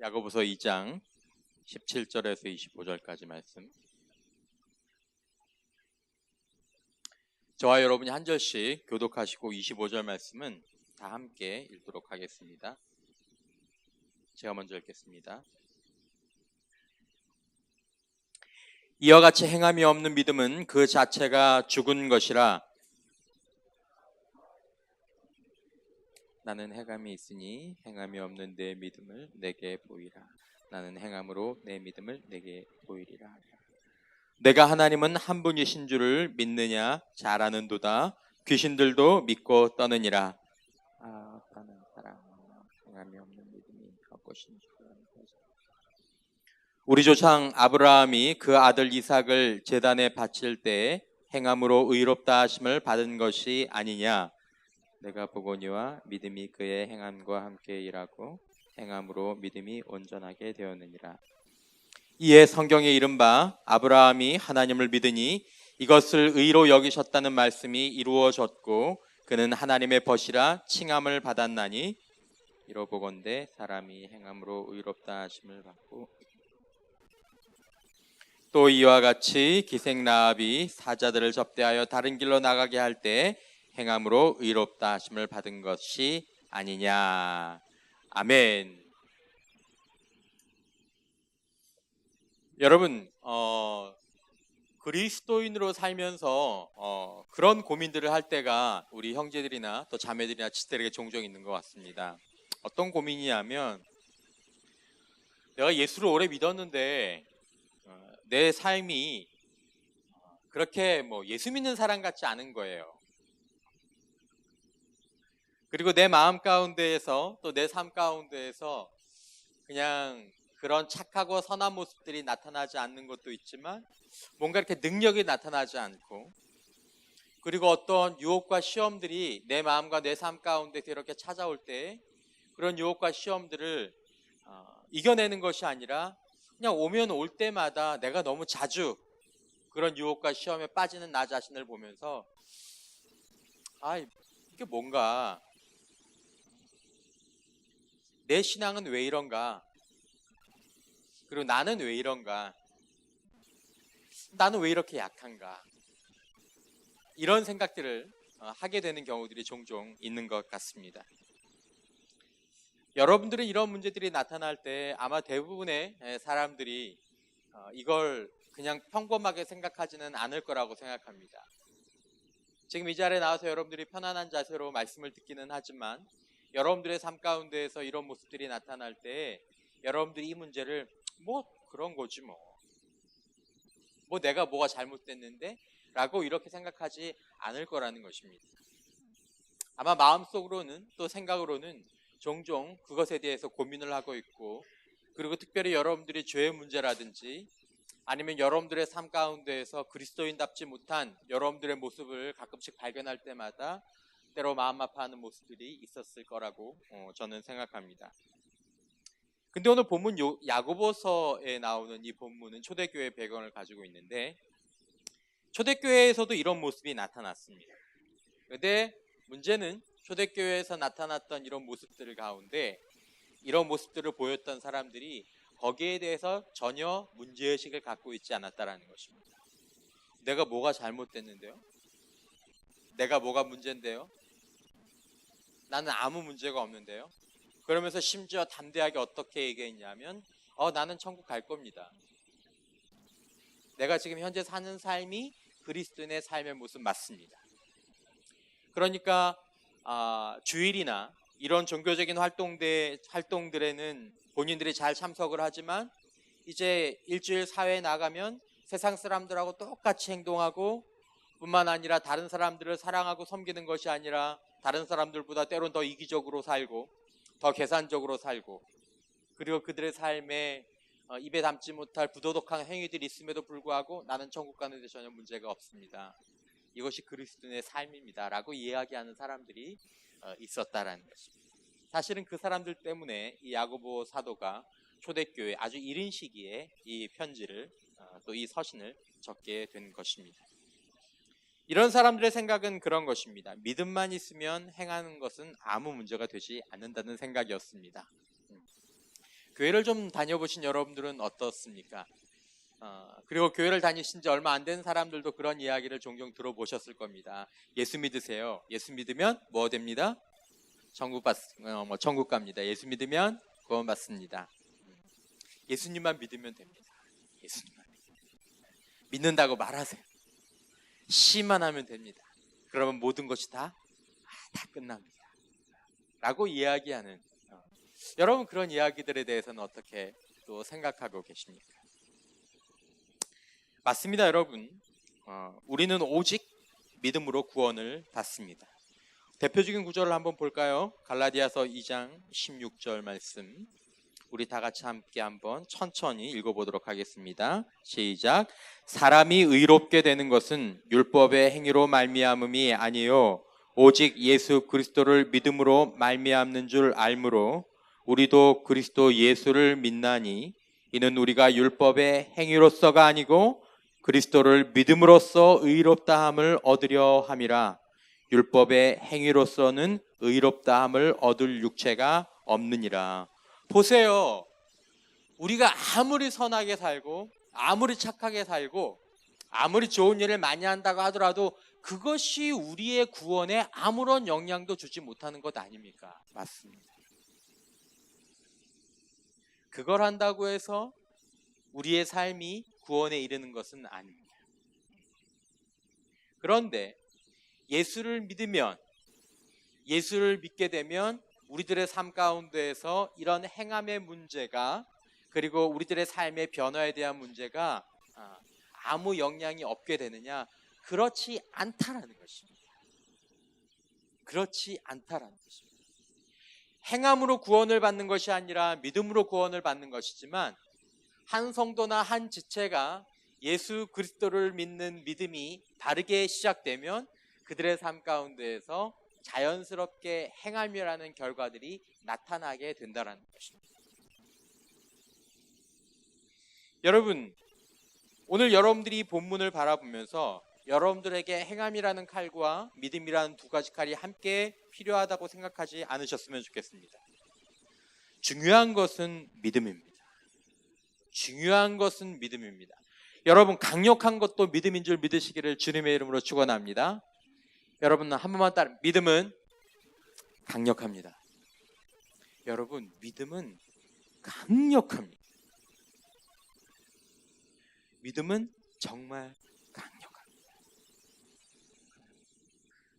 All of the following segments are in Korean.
야고보서 2장 17절에서 25절까지 말씀. 저와 여러분이 한 절씩 교독하시고 25절 말씀은 다 함께 읽도록 하겠습니다. 제가 먼저 읽겠습니다. 이와 같이 행함이 없는 믿음은 그 자체가 죽은 것이라. 나는 행함이 있으니 행함이 없는 내 믿음을 내게 보이라. 나는 행함으로 내 믿음을 내게 보이리라. 내가 하나님은 한 분이신 줄을 믿느냐? 잘 아는도다. 귀신들도 믿고 떠느니라. 떠는 사람 행함이 없는 믿음이 없고신 줄. 우리 조상 아브라함이 그 아들 이삭을 제단에 바칠 때 행함으로 의롭다 하심을 받은 것이 아니냐? 내가 보거니와 믿음이 그의 행함과 함께 일하고 행함으로 믿음이 온전하게 되었느니라. 이에 성경에 이른바 아브라함이 하나님을 믿으니 이것을 의로 여기셨다는 말씀이 이루어졌고 그는 하나님의 벗이라 칭함을 받았나니 이로 보건대 사람이 행함으로 의롭다 하심을 받고 또 이와 같이 기생 라합이 사자들을 접대하여 다른 길로 나가게 할 때 행함으로 의롭다 하심을 받은 것이 아니냐. 아멘. 여러분, 그리스도인으로 살면서 그런 고민들을 할 때가 우리 형제들이나 또 자매들이나 지체들에게 종종 있는 것 같습니다. 어떤 고민이냐면 내가 예수를 오래 믿었는데 내 삶이 그렇게 예수 믿는 사람 같지 않은 거예요. 그리고 내 마음 가운데에서 또 내 삶 가운데에서 그냥 그런 착하고 선한 모습들이 나타나지 않는 것도 있지만 뭔가 이렇게 능력이 나타나지 않고 그리고 어떤 유혹과 시험들이 내 마음과 내 삶 가운데서 이렇게 찾아올 때 그런 유혹과 시험들을 이겨내는 것이 아니라 그냥 오면 올 때마다 내가 너무 자주 그런 유혹과 시험에 빠지는 나 자신을 보면서 이게 뭔가 내 신앙은 왜 이런가? 그리고 나는 왜 이런가? 나는 왜 이렇게 약한가? 이런 생각들을 하게 되는 경우들이 종종 있는 것 같습니다. 여러분들은 이런 문제들이 나타날 때 아마 대부분의 사람들이 이걸 그냥 평범하게 생각하지는 않을 거라고 생각합니다. 지금 이 자리에 나와서 여러분들이 편안한 자세로 말씀을 듣기는 하지만 여러분들의 삶 가운데에서 이런 모습들이 나타날 때 여러분들이 이 문제를 그런 거지 내가 뭐가 잘못됐는데? 라고 이렇게 생각하지 않을 거라는 것입니다. 아마 마음속으로는 또 생각으로는 종종 그것에 대해서 고민을 하고 있고 그리고 특별히 여러분들이 죄의 문제라든지 아니면 여러분들의 삶 가운데에서 그리스도인답지 못한 여러분들의 모습을 가끔씩 발견할 때마다 때로 마음 아파하는 모습들이 있었을 거라고 저는 생각합니다. 근데 오늘 본문 야고보서에 나오는 이 본문은 초대교회 배경을 가지고 있는데 초대교회에서도 이런 모습이 나타났습니다. 그런데 문제는 초대교회에서 나타났던 이런 모습들 가운데 이런 모습들을 보였던 사람들이 거기에 대해서 전혀 문제의식을 갖고 있지 않았다는 것입니다. 내가 뭐가 잘못됐는데요? 내가 뭐가 문제인데요? 나는 아무 문제가 없는데요? 그러면서 심지어 담대하게 어떻게 얘기했냐면 나는 천국 갈 겁니다. 내가 지금 현재 사는 삶이 그리스도인의 삶의 모습 맞습니다. 그러니까 주일이나 이런 종교적인 활동들에는 본인들이 잘 참석을 하지만 이제 일주일 사회에 나가면 세상 사람들하고 똑같이 행동하고 뿐만 아니라 다른 사람들을 사랑하고 섬기는 것이 아니라 다른 사람들보다 때론 더 이기적으로 살고 더 계산적으로 살고 그리고 그들의 삶에 입에 담지 못할 부도덕한 행위들이 있음에도 불구하고 나는 천국 가는 데 전혀 문제가 없습니다. 이것이 그리스도인의 삶입니다. 라고 이야기하는 사람들이 있었다라는 것입니다. 사실은 그 사람들 때문에 이 야고보 사도가 초대교회 아주 이른 시기에 이 편지를 또 이 서신을 적게 된 것입니다. 이런 사람들의 생각은 그런 것입니다. 믿음만 있으면 행하는 것은 아무 문제가 되지 않는다는 생각이었습니다. 교회를 좀 다녀보신 여러분들은 어떻습니까? 그리고 교회를 다니신 지 얼마 안 된 사람들도 그런 이야기를 종종 들어보셨을 겁니다. 예수 믿으세요. 예수 믿으면 뭐 됩니다? 천국 갑니다. 예수 믿으면 구원 받습니다. 예수님만 믿으면 됩니다. 예수님만 믿는다고 말하세요. 시만 하면 됩니다. 그러면 모든 것이 다 끝납니다. 라고 이야기하는 여러분, 그런 이야기들에 대해서는 어떻게 또 생각하고 계십니까? 맞습니다, 여러분. 우리는 오직 믿음으로 구원을 받습니다. 대표적인 구절을 한번 볼까요? 갈라디아서 2장 16절 말씀, 우리 다 같이 함께 한번 천천히 읽어보도록 하겠습니다. 시작. 사람이 의롭게 되는 것은 율법의 행위로 말미암음이 아니요 오직 예수 그리스도를 믿음으로 말미암는 줄 알므로 우리도 그리스도 예수를 믿나니 이는 우리가 율법의 행위로서가 아니고 그리스도를 믿음으로써 의롭다함을 얻으려 함이라. 율법의 행위로서는 의롭다함을 얻을 육체가 없느니라. 보세요. 우리가 아무리 선하게 살고 아무리 착하게 살고 아무리 좋은 일을 많이 한다고 하더라도 그것이 우리의 구원에 아무런 영향도 주지 못하는 것 아닙니까? 맞습니다. 그걸 한다고 해서 우리의 삶이 구원에 이르는 것은 아닙니다. 그런데 예수를 믿으면, 예수를 믿게 되면 우리들의 삶 가운데에서 이런 행함의 문제가, 그리고 우리들의 삶의 변화에 대한 문제가 아무 영향이 없게 되느냐? 그렇지 않다라는 것입니다. 그렇지 않다라는 것입니다. 행함으로 구원을 받는 것이 아니라 믿음으로 구원을 받는 것이지만, 한 성도나 한 지체가 예수 그리스도를 믿는 믿음이 바르게 시작되면 그들의 삶 가운데에서 자연스럽게 행함이라는 결과들이 나타나게 된다는 것입니다. 여러분, 오늘 여러분들이 이 본문을 바라보면서 여러분들에게 행함이라는 칼과 믿음이라는 두 가지 칼이 함께 필요하다고 생각하지 않으셨으면 좋겠습니다. 중요한 것은 믿음입니다. 중요한 것은 믿음입니다. 여러분, 강력한 것도 믿음인 줄 믿으시기를 주님의 이름으로 축원합니다. 여러분, 한 번만 따라, 믿음은 강력합니다. 여러분, 믿음은 강력합니다. 믿음은 정말 강력합니다.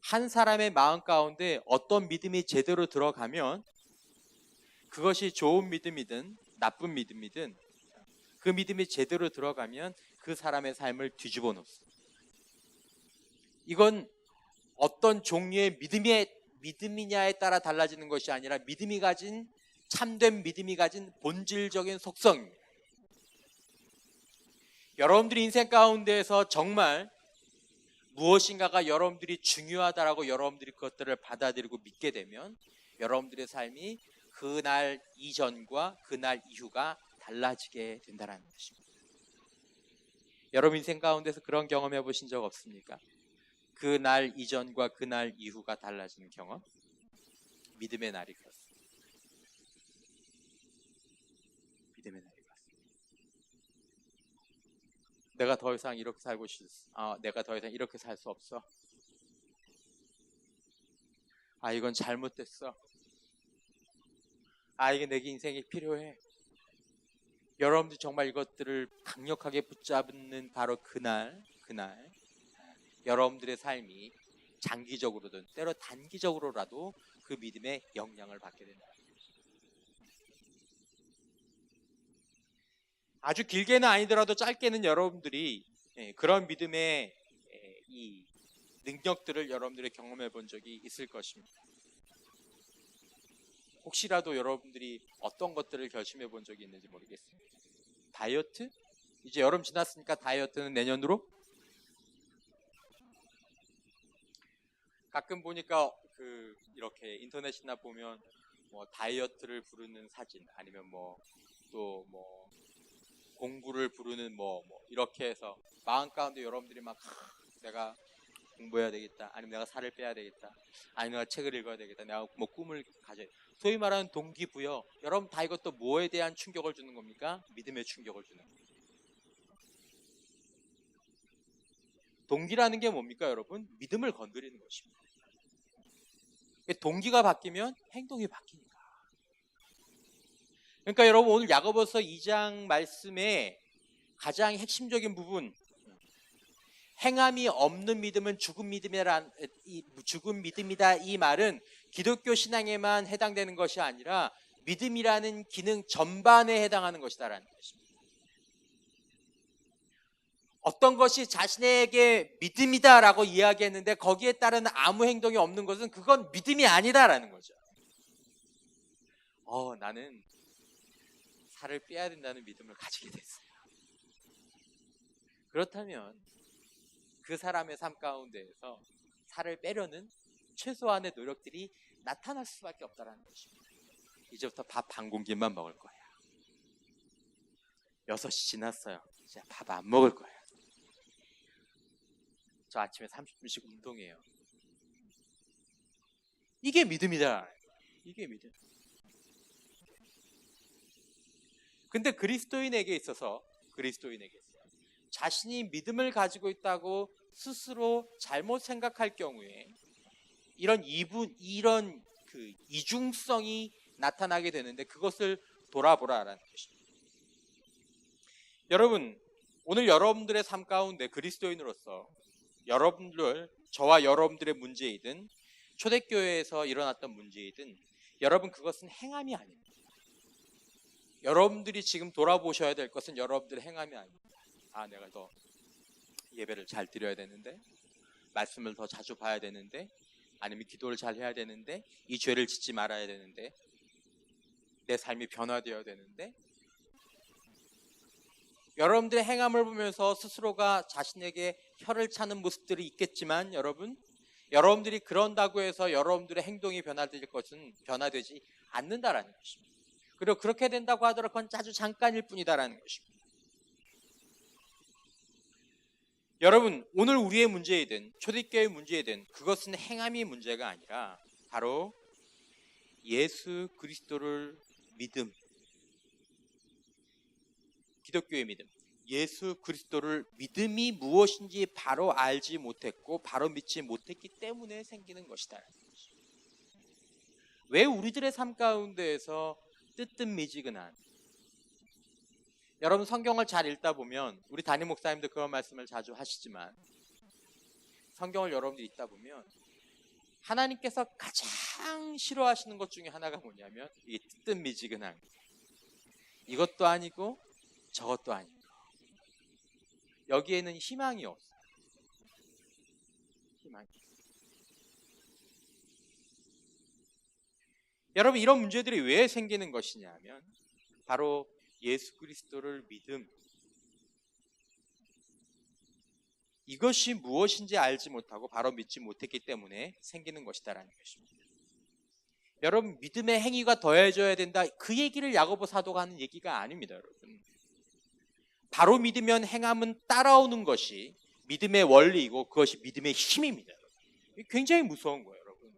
한 사람의 마음 가운데 어떤 믿음이 제대로 들어가면 그것이 좋은 믿음이든 나쁜 믿음이든 그 믿음이 제대로 들어가면 그 사람의 삶을 뒤집어 놓습니다. 이건 어떤 종류의 믿음이냐에 따라 달라지는 것이 아니라 믿음이 가진, 참된 믿음이 가진 본질적인 속성입니다. 여러분들이 인생 가운데에서 정말 무엇인가가 여러분들이 중요하다라고 여러분들이 그것들을 받아들이고 믿게 되면 여러분들의 삶이 그날 이전과 그날 이후가 달라지게 된다는 것입니다. 여러분 인생 가운데서 그런 경험해 보신 적 없습니까? 그날 이전과 그날 이후가 달라지는 경험? 믿음의 날이 그렇습니다. 믿음의 날이 그렇습니다. 내가 더 이상 이렇게 살고 싶어. 내가 더 이상 이렇게 살 수 없어. 이건 잘못됐어. 이게 내 인생에 필요해. 여러분들이 정말 이것들을 강력하게 붙잡는 바로 그날 여러분들의 삶이 장기적으로든 때로 단기적으로라도 그 믿음의 영향을 받게 된다. 아주 길게는 아니더라도 짧게는 여러분들이 그런 믿음의 이 능력들을 여러분들이 경험해 본 적이 있을 것입니다. 혹시라도 여러분들이 어떤 것들을 결심해 본 적이 있는지 모르겠습니다. 다이어트? 이제 여름 지났으니까 다이어트는 내년으로? 가끔 보니까 이렇게 인터넷이나 보면 뭐 다이어트를 부르는 사진, 아니면 또 공부를 부르는 이렇게 해서 마음 가운데 여러분들이 막 내가 공부해야 되겠다. 아니면 내가 살을 빼야 되겠다. 아니면 내가 책을 읽어야 되겠다. 내가 뭐 꿈을 가져야 돼. 소위 말하는 동기부여. 여러분 다 이것도 뭐에 대한 충격을 주는 겁니까? 믿음의 충격을 주는 겁니다. 동기라는 게 뭡니까, 여러분? 믿음을 건드리는 것입니다. 동기가 바뀌면 행동이 바뀌니까. 그러니까 여러분 오늘 야고보서 2장 말씀의 가장 핵심적인 부분, 행함이 없는 믿음은 죽은 믿음이다. 이 말은 기독교 신앙에만 해당되는 것이 아니라 믿음이라는 기능 전반에 해당하는 것이다라는 것입니다. 어떤 것이 자신에게 믿음이다라고 이야기했는데 거기에 따른 아무 행동이 없는 것은 그건 믿음이 아니다라는 거죠. 나는 살을 빼야 된다는 믿음을 가지게 됐어요. 그렇다면 그 사람의 삶 가운데에서 살을 빼려는 최소한의 노력들이 나타날 수밖에 없다는 것입니다. 이제부터 밥 한 공기만 먹을 거야. 6시 지났어요. 이제 밥 안 먹을 거야. 저 아침에 30분씩 운동해요. 이게 믿음이다. 이게 믿음. 근데 그리스도인에게 있어서 자신이 믿음을 가지고 있다고 스스로 잘못 생각할 경우에 이런 이중성이 나타나게 되는데 그것을 돌아보라라는 것입니다. 여러분, 오늘 여러분들의 삶 가운데 그리스도인으로서 저와 여러분들의 문제이든 초대교회에서 일어났던 문제이든 여러분 그것은 행함이 아닙니다. 여러분들이 지금 돌아보셔야 될 것은 여러분들의 행함이 아닙니다. 내가 더 예배를 잘 드려야 되는데, 말씀을 더 자주 봐야 되는데, 아니면 기도를 잘 해야 되는데, 이 죄를 짓지 말아야 되는데, 내 삶이 변화되어야 되는데, 여러분들의 행함을 보면서 스스로가 자신에게 혀를 차는 모습들이 있겠지만 여러분들이 그런다고 해서 여러분들의 행동이 변화되지 않는다라는 것입니다. 그리고 그렇게 된다고 하더라도 그건 아주 잠깐일 뿐이다라는 것입니다. 여러분, 오늘 우리의 문제이든 초대교회의 문제이든 그것은 행함이 문제가 아니라 바로 예수 그리스도를 기독교의 믿음, 예수 그리스도를 믿음이 무엇인지 바로 알지 못했고 바로 믿지 못했기 때문에 생기는 것이다. 왜 우리들의 삶 가운데에서 뜨뜻미지근한, 여러분 성경을 잘 읽다 보면 우리 담임 목사님도 그런 말씀을 자주 하시지만 성경을 여러분들이 읽다 보면 하나님께서 가장 싫어하시는 것 중에 하나가 뭐냐면 이 뜨뜻미지근한, 이것도 아니고 저것도 아니고 여기에는 희망이 없어요. 여러분 이런 문제들이 왜 생기는 것이냐면 바로 예수 그리스도를 이것이 무엇인지 알지 못하고 바로 믿지 못했기 때문에 생기는 것이다라는 것입니다. 여러분 믿음의 행위가 더해져야 된다, 그 얘기를 야고보 사도가 하는 얘기가 아닙니다. 여러분 바로 믿으면 행함은 따라오는 것이 믿음의 원리이고 그것이 믿음의 힘입니다. 굉장히 무서운 거예요. 여러분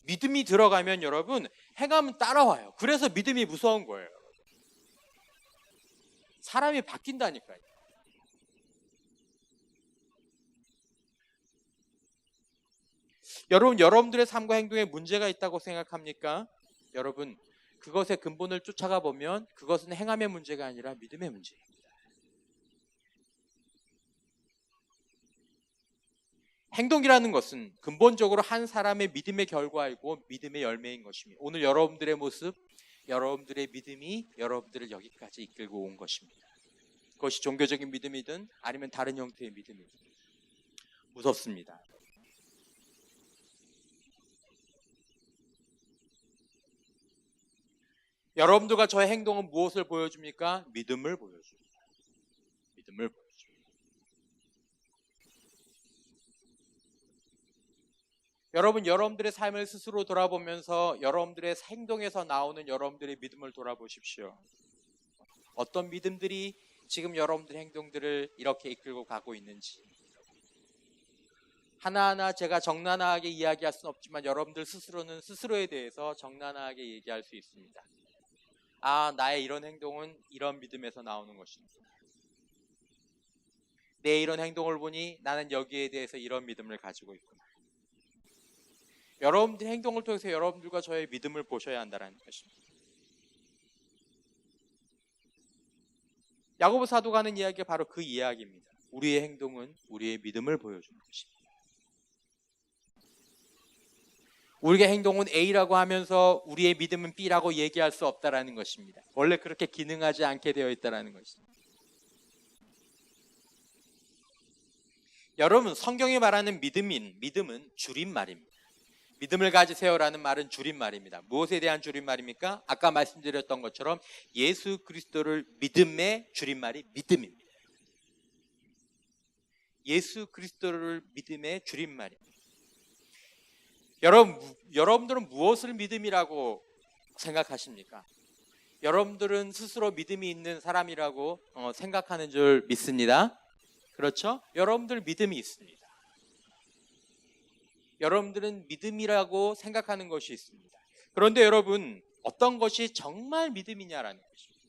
믿음이 들어가면 여러분 행함은 따라와요. 그래서 믿음이 무서운 거예요. 사람이 바뀐다니까요. 여러분들의 삶과 행동에 문제가 있다고 생각합니까? 여러분 그것의 근본을 쫓아가 보면 그것은 행함의 문제가 아니라 믿음의 문제입니다. 행동이라는 것은 근본적으로 한 사람의 믿음의 결과이고 믿음의 열매인 것입니다. 오늘 여러분들의 모습, 여러분들의 믿음이 여러분들을 여기까지 이끌고 온 것입니다. 그것이 종교적인 믿음이든 아니면 다른 형태의 믿음이든 무섭습니다. 여러분들과 저의 행동은 무엇을 보여줍니까? 믿음을 보여줍니다. 믿음을 보여줍니다. 여러분들의 삶을 스스로 돌아보면서 여러분들의 행동에서 나오는 여러분들의 믿음을 돌아보십시오. 어떤 믿음들이 지금 여러분들의 행동들을 이렇게 이끌고 가고 있는지. 하나하나 제가 적나라하게 이야기할 수는 없지만 여러분들 스스로는 스스로에 대해서 적나라하게 얘기할 수 있습니다. 아, 나의 이런 행동은 이런 믿음에서 나오는 것입니다. 내 이런 행동을 보니 나는 여기에 대해서 이런 믿음을 가지고 있구나. 여러분들의 행동을 통해서 여러분들과 저의 믿음을 보셔야 한다는 것입니다. 야고보 사도가 하는 이야기가 바로 그 이야기입니다. 우리의 행동은 우리의 믿음을 보여주는 것입니다. 우리의 행동은 A라고 하면서 우리의 믿음은 B라고 얘기할 수 없다라는 것입니다. 원래 그렇게 기능하지 않게 되어 있다는 것입니다. 여러분, 성경이 말하는 믿음은 줄임말입니다. 믿음을 가지세요라는 말은 줄임말입니다. 무엇에 대한 줄임말입니까? 아까 말씀드렸던 것처럼 예수 그리스도를 믿음의 줄임말이 믿음입니다. 예수 그리스도를 믿음의 줄임말입니다. 여러분들은 무엇을 믿음이라고 생각하십니까? 여러분들은 스스로 믿음이 있는 사람이라고 생각하는 줄 믿습니다. 그렇죠? 여러분들 믿음이 있습니다. 여러분들은 믿음이라고 생각하는 것이 있습니다. 그런데 여러분, 어떤 것이 정말 믿음이냐라는 것입니다.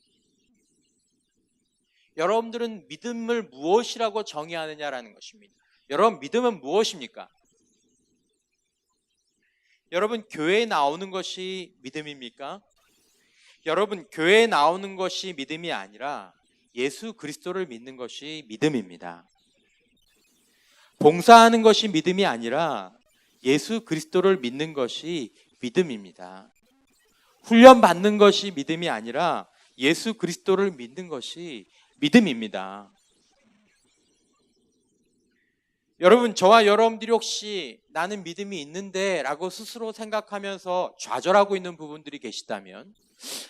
여러분들은 믿음을 무엇이라고 정의하느냐라는 것입니다. 여러분, 믿음은 무엇입니까? 여러분, 교회에 나오는 것이 믿음입니까? 여러분, 교회에 나오는 것이 믿음이 아니라 예수 그리스도를 믿는 것이 믿음입니다. 봉사하는 것이 믿음이 아니라 예수 그리스도를 믿는 것이 믿음입니다. 훈련받는 것이 믿음이 아니라 예수 그리스도를 믿는 것이 믿음입니다. 여러분, 저와 여러분들이 혹시 나는 믿음이 있는데 라고 스스로 생각하면서 좌절하고 있는 부분들이 계시다면,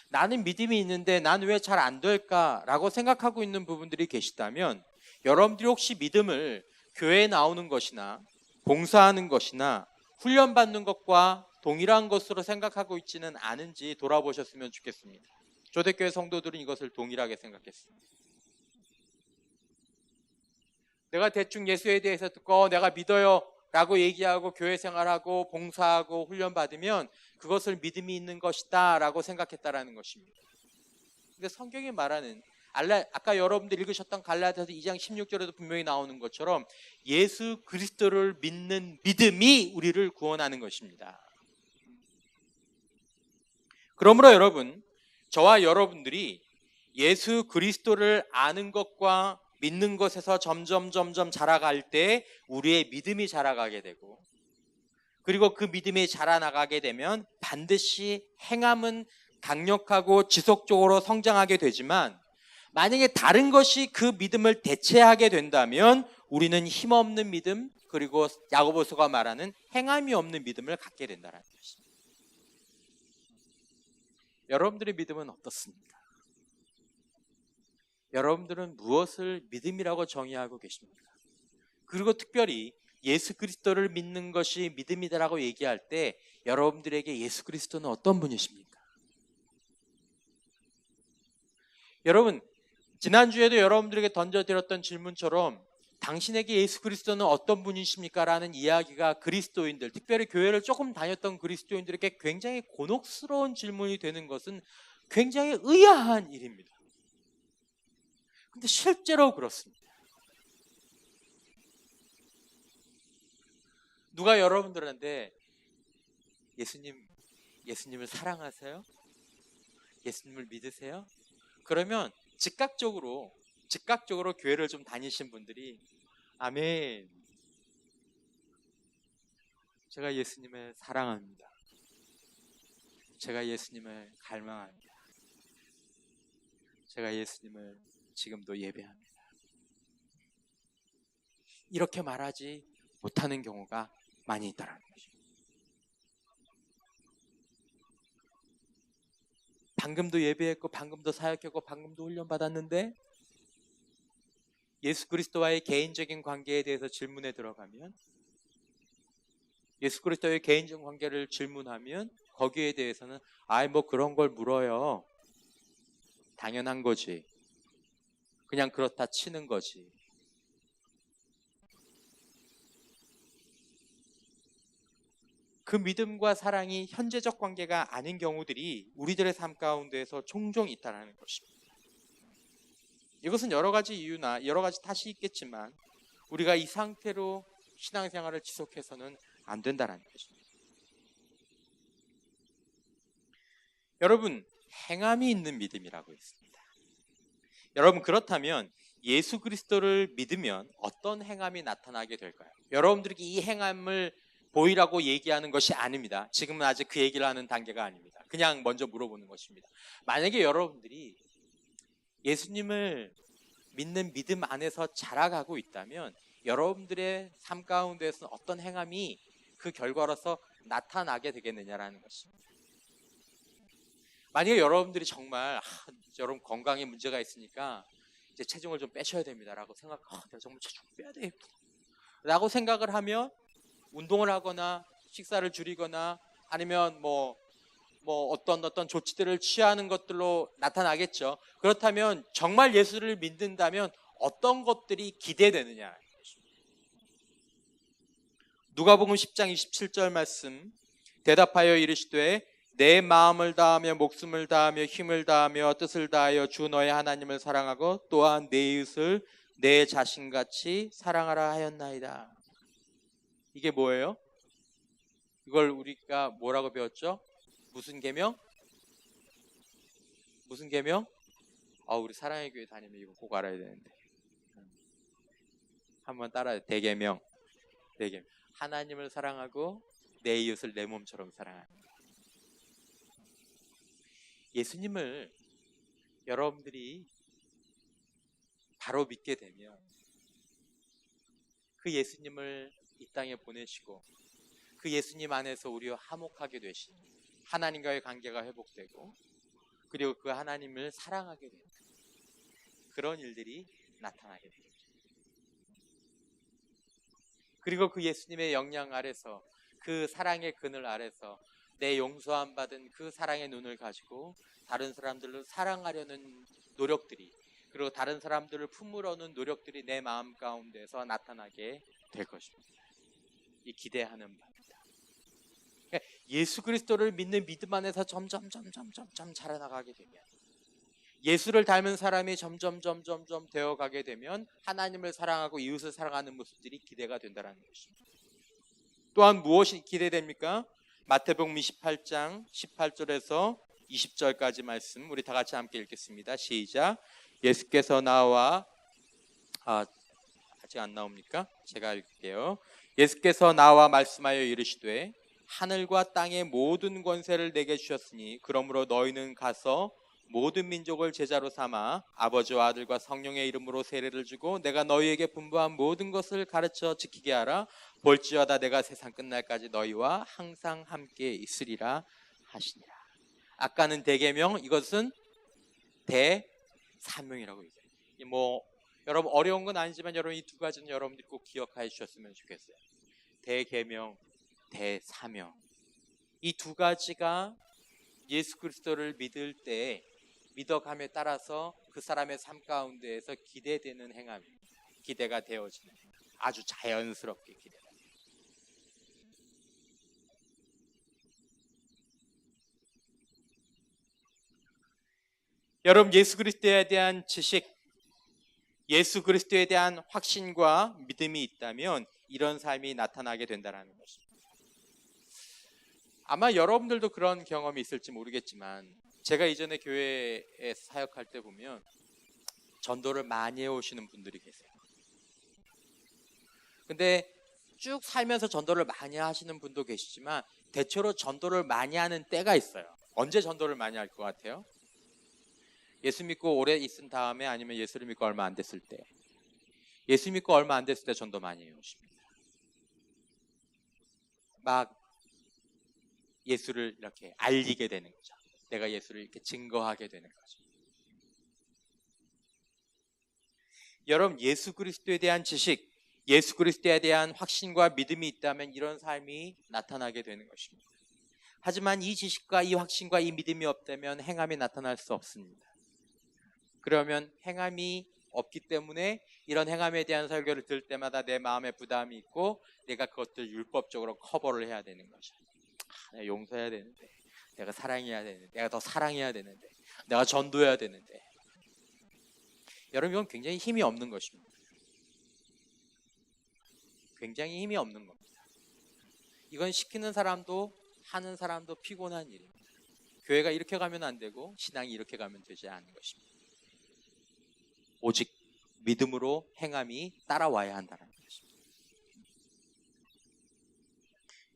나는 믿음이 있는데 난 왜 잘 안 될까 라고 생각하고 있는 부분들이 계시다면, 여러분들이 혹시 믿음을 교회에 나오는 것이나 봉사하는 것이나 훈련받는 것과 동일한 것으로 생각하고 있지는 않은지 돌아보셨으면 좋겠습니다. 초대교회 성도들은 이것을 동일하게 생각했습니다. 내가 대충 예수에 대해서 듣고 내가 믿어요 라고 얘기하고 교회 생활하고 봉사하고 훈련받으면 그것을 믿음이 있는 것이다 라고 생각했다라는 것입니다. 근데 성경이 말하는 아까 여러분들 읽으셨던 갈라디아서 2장 16절에도 분명히 나오는 것처럼 예수 그리스도를 믿는 믿음이 우리를 구원하는 것입니다. 그러므로 여러분, 저와 여러분들이 예수 그리스도를 아는 것과 믿는 것에서 점점 자라갈 때 우리의 믿음이 자라가게 되고, 그리고 그 믿음이 자라나가게 되면 반드시 행함은 강력하고 지속적으로 성장하게 되지만, 만약에 다른 것이 그 믿음을 대체하게 된다면 우리는 힘없는 믿음, 그리고 야고보서가 말하는 행함이 없는 믿음을 갖게 된다는 것입니다. 여러분들의 믿음은 어떻습니까? 여러분들은 무엇을 믿음이라고 정의하고 계십니까? 그리고 특별히 예수 그리스도를 믿는 것이 믿음이다라고 얘기할 때 여러분들에게 예수 그리스도는 어떤 분이십니까? 여러분, 지난주에도 여러분들에게 던져드렸던 질문처럼 당신에게 예수 그리스도는 어떤 분이십니까? 라는 이야기가 그리스도인들, 특별히 교회를 조금 다녔던 그리스도인들에게 굉장히 곤혹스러운 질문이 되는 것은 굉장히 의아한 일입니다. 근데 실제로 그렇습니다. 누가 여러분들한테 예수님을 사랑하세요? 예수님을 믿으세요? 그러면 즉각적으로 교회를 좀 다니신 분들이 아멘, 제가 예수님을 사랑합니다. 제가 예수님을 갈망합니다. 제가 예수님을 지금도 예배합니다. 이렇게 말하지 못하는 경우가 많이 있다는 것입니다. 방금도 예배했고 방금도 사역했고 방금도 훈련받았는데 예수 그리스도와의 개인적인 관계에 대해서 질문에 들어가면, 예수 그리스도의 개인적 관계를 질문하면 거기에 대해서는 뭐 그런 걸 물어요. 당연한 거지. 그냥 그렇다 치는 거지. 그 믿음과 사랑이 현재적 관계가 아닌 경우들이 우리들의 삶 가운데에서 종종 있다는 것입니다. 이것은 여러 가지 이유나 여러 가지 탓이 있겠지만 우리가 이 상태로 신앙생활을 지속해서는 안 된다는 것입니다. 여러분, 행함이 있는 믿음이라고 있습니다. 여러분, 그렇다면 예수 그리스도를 믿으면 어떤 행함이 나타나게 될까요? 여러분들에게 이 행함을 보이라고 얘기하는 것이 아닙니다. 지금은 아직 그 얘기를 하는 단계가 아닙니다. 그냥 먼저 물어보는 것입니다. 만약에 여러분들이 예수님을 믿는 믿음 안에서 자라가고 있다면 여러분들의 삶 가운데에서는 어떤 행함이 그 결과로서 나타나게 되겠느냐라는 것입니다. 만약에 여러분들이 정말 여러분 건강에 문제가 있으니까 이제 체중을 좀 빼셔야 됩니다라고 내가 정말 체중을 빼야 되겠구나 라고 생각을 하면 운동을 하거나 식사를 줄이거나 아니면 어떤 조치들을 취하는 것들로 나타나겠죠. 그렇다면 정말 예수를 믿는다면 어떤 것들이 기대되느냐. 누가복음 10장 27절 말씀, 대답하여 이르시되 내 마음을 다하며 목숨을 다하며 힘을 다하며 뜻을 다하여 주 너의 하나님을 사랑하고 또한 내 이웃을 내 자신같이 사랑하라 하였나이다. 이게 뭐예요? 이걸 우리가 뭐라고 배웠죠? 무슨 계명? 무슨 계명? 우리 사랑의 교회 다니면 이거 꼭 알아야 되는데. 한번 따라해. 대계명. 하나님을 사랑하고 내 이웃을 내 몸처럼 사랑하는. 예수님을 여러분들이 바로 믿게 되면 그 예수님을 이 땅에 보내시고 그 예수님 안에서 우리와 화목하게 되신 하나님과의 관계가 회복되고 그리고 그 하나님을 사랑하게 되는 그런 일들이 나타나게 되겠죠. 그리고 그 예수님의 영향 아래서 그 사랑의 그늘 아래서 내 용서함 받은 그 사랑의 눈을 가지고 다른 사람들을 사랑하려는 노력들이 그리고 다른 사람들을 품으려는 노력들이 내 마음 가운데서 나타나게 될 것입니다. 이 기대하는 바입니다. 그러니까 예수 그리스도를 믿는 믿음 안에서 점점 자라나가게 되면 예수를 닮은 사람이 점점 되어가게 되면 하나님을 사랑하고 이웃을 사랑하는 모습들이 기대가 된다는 것입니다. 또한 무엇이 기대됩니까? 마태복음 28장 18절에서 20절까지 말씀 우리 다 같이 함께 읽겠습니다. 시작. 예수께서 나와 아직 안 나옵니까? 제가 읽을게요. 예수께서 나와 말씀하여 이르시되 하늘과 땅의 모든 권세를 내게 주셨으니 그러므로 너희는 가서 모든 민족을 제자로 삼아 아버지와 아들과 성령의 이름으로 세례를 주고 내가 너희에게 분부한 모든 것을 가르쳐 지키게 하라. 볼지어다 내가 세상 끝날까지 너희와 항상 함께 있으리라 하시니라. 아까는 대계명, 이것은 대사명이라고 있어요. 여러분 어려운 건 아니지만 여러분 이 두 가지는 여러분들이 꼭 기억해 주셨으면 좋겠어요. 대계명, 대사명. 이 두 가지가 예수 그리스도를 믿을 때 믿어감에 따라서 그 사람의 삶 가운데에서 기대되는 행함, 기대가 되어지는 행함. 아주 자연스럽게 기대가 돼요. 여러분 예수 그리스도에 대한 지식, 예수 그리스도에 대한 확신과 믿음이 있다면 이런 삶이 나타나게 된다는 것입니다. 아마 여러분들도 그런 경험이 있을지 모르겠지만 제가 이전에 교회에 사역할 때 보면 전도를 많이 해오시는 분들이 계세요. 근데 쭉 살면서 전도를 많이 하시는 분도 계시지만 대체로 전도를 많이 하는 때가 있어요. 언제 전도를 많이 할 것 같아요? 예수 믿고 오래 있은 다음에 아니면 예수를 믿고 얼마 안 됐을 때. 예수 믿고 얼마 안 됐을 때 전도 많이 해오십니다. 막 예수를 이렇게 알리게 되는 거죠. 내가 예수를 이렇게 증거하게 되는 거죠. 여러분 예수 그리스도에 대한 지식, 예수 그리스도에 대한 확신과 믿음이 있다면 이런 삶이 나타나게 되는 것입니다. 하지만 이 지식과 이 확신과 이 믿음이 없다면 행함이 나타날 수 없습니다. 그러면 행함이 없기 때문에 이런 행함에 대한 설교를 들을 때마다 내 마음에 부담이 있고 내가 그것들 율법적으로 커버를 해야 되는 거죠. 내가 용서해야 되는데, 내가 사랑해야 되는데, 내가 더 사랑해야 되는데, 내가 전도해야 되는데. 여러분, 이건 굉장히 힘이 없는 것입니다. 굉장히 힘이 없는 겁니다. 이건 시키는 사람도 하는 사람도 피곤한 일입니다. 교회가 이렇게 가면 안 되고 신앙이 이렇게 가면 되지 않은 것입니다. 오직 믿음으로 행함이 따라와야 한다는 것입니다.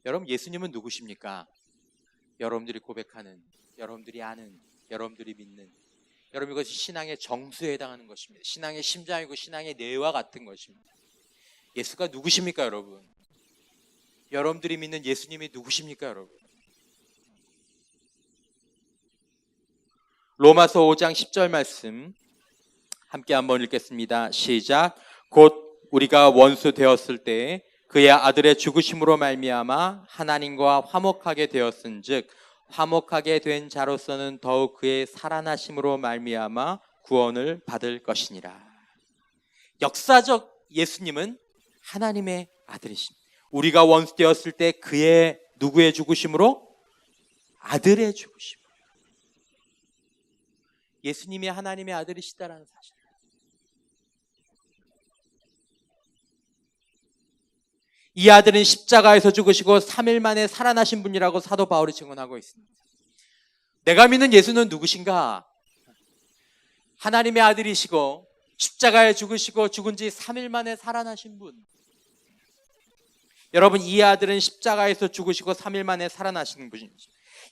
여러분, 예수님은 누구십니까? 여러분들이 고백하는, 여러분들이 아는, 여러분들이 믿는, 여러분, 이것이 신앙의 정수에 해당하는 것입니다. 신앙의 심장이고 신앙의 뇌와 같은 것입니다. 예수가 누구십니까, 여러분? 여러분들이 믿는 예수님이 누구십니까, 여러분? 로마서 5장 10절 말씀 함께 한번 읽겠습니다. 시작. 곧 우리가 원수 되었을 때 그의 아들의 죽으심으로 말미암아 하나님과 화목하게 되었은즉 화목하게 된 자로서는 더욱 그의 살아나심으로 말미암아 구원을 받을 것이니라. 역사적 예수님은 하나님의 아들이십니다. 우리가 원수 되었을 때 그의 누구의 죽으심으로? 아들의 죽으심으로. 예수님이 하나님의 아들이시다라는 사실. 이 아들은 십자가에서 죽으시고 3일 만에 살아나신 분이라고 사도 바울이 증언하고 있습니다. 내가 믿는 예수는 누구신가? 하나님의 아들이시고 십자가에 죽으시고 죽은 지 3일 만에 살아나신 분. 여러분, 이 아들은 십자가에서 죽으시고 3일 만에 살아나신 분입니다.